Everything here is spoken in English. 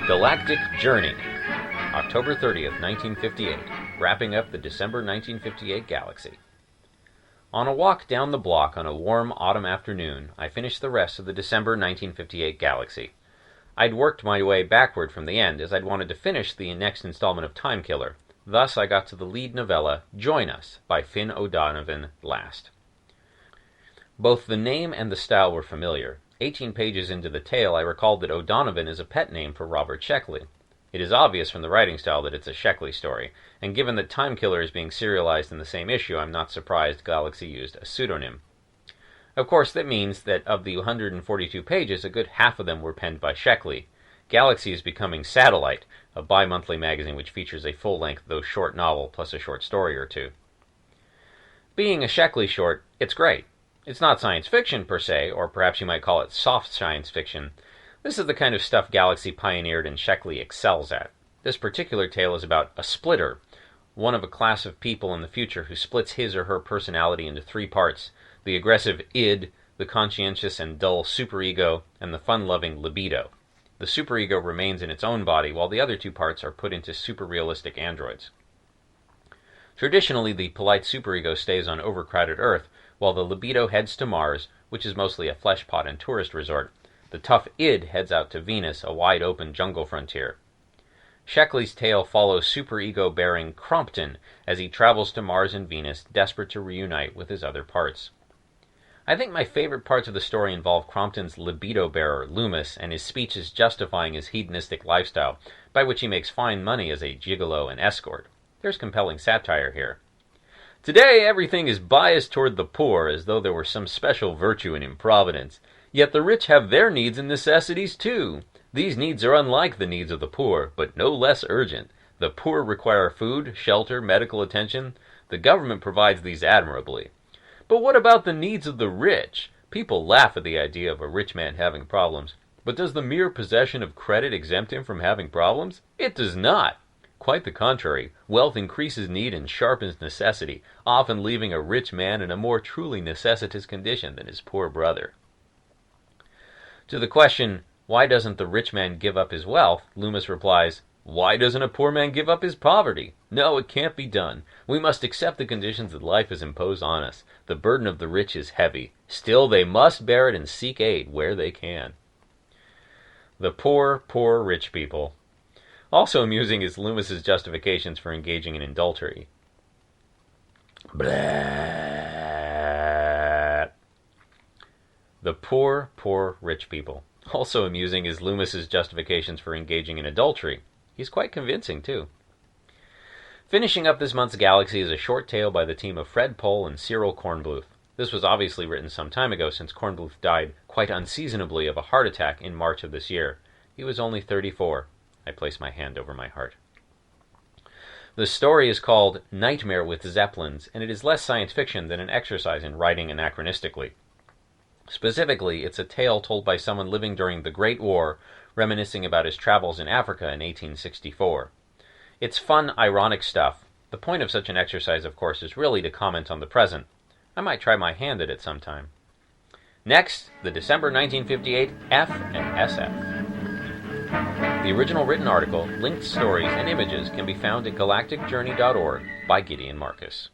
Galactic Journey, October 30th, 1958, wrapping up the December 1958 galaxy. On a walk down the block on a warm autumn afternoon, I finished the rest of the December 1958 galaxy. I'd worked my way backward from the end, as I'd wanted to finish the next installment of Time Killer. Thus, I got to the lead novella, Join Us, by Finn O'Donovan, last. Both the name and the style were familiar. 18 pages into the tale, I recalled that O'Donovan is a pet name for Robert Sheckley. It is obvious from the writing style that it's a Sheckley story, and given that Time Killer is being serialized in the same issue, I'm not surprised Galaxy used a pseudonym. Of course, that means that of the 142 pages, a good half of them were penned by Sheckley. Galaxy is becoming Satellite, a bi-monthly magazine which features a full-length, though short novel, plus a short story or two. Being a Sheckley short, it's great. It's not science fiction, per se, or perhaps you might call it soft science fiction. This is the kind of stuff Galaxy pioneered and Sheckley excels at. This particular tale is about a splitter, one of a class of people in the future who splits his or her personality into three parts: the aggressive id, the conscientious and dull superego, and the fun-loving libido. The superego remains in its own body, while the other two parts are put into super-realistic androids. Traditionally, the polite superego stays on overcrowded Earth, while the libido heads to Mars, which is mostly a fleshpot and tourist resort. The tough id heads out to Venus, a wide-open jungle frontier. Sheckley's tale follows superego-bearing Crompton as he travels to Mars and Venus, desperate to reunite with his other parts. I think my favorite parts of the story involve Crompton's libido-bearer, Loomis, and his speeches justifying his hedonistic lifestyle, by which he makes fine money as a gigolo and escort. There's compelling satire here. Today, everything is biased toward the poor, as though there were some special virtue in improvidence. Yet the rich have their needs and necessities, too. These needs are unlike the needs of the poor, but no less urgent. The poor require food, shelter, medical attention. The government provides these admirably. But what about the needs of the rich? People laugh at the idea of a rich man having problems. But does the mere possession of credit exempt him from having problems? It does not. Quite the contrary. Wealth increases need and sharpens necessity, often leaving a rich man in a more truly necessitous condition than his poor brother. To the question, why doesn't the rich man give up his wealth, Loomis replies, why doesn't a poor man give up his poverty? No, it can't be done. We must accept the conditions that life has imposed on us. The burden of the rich is heavy. Still, they must bear it and seek aid where they can. The poor, poor rich people. Also amusing is Loomis's justifications for engaging in adultery. Blah. The poor, poor rich people. Also amusing is Loomis's justifications for engaging in adultery. He's quite convincing, too. Finishing up this month's Galaxy is a short tale by the team of Fred Pohl and Cyril Kornbluth. This was obviously written some time ago, since Kornbluth died quite unseasonably of a heart attack in March of this year. He was only 34. I place my hand over my heart. The story is called Nightmare with Zeppelins, and it is less science fiction than an exercise in writing anachronistically. Specifically, it's a tale told by someone living during the Great War, reminiscing about his travels in Africa in 1864. It's fun, ironic stuff. The point of such an exercise, of course, is really to comment on the present. I might try my hand at it sometime. Next, the December 1958 F and SF. The original written article, linked stories, and images can be found at galacticjourney.org by Gideon Marcus.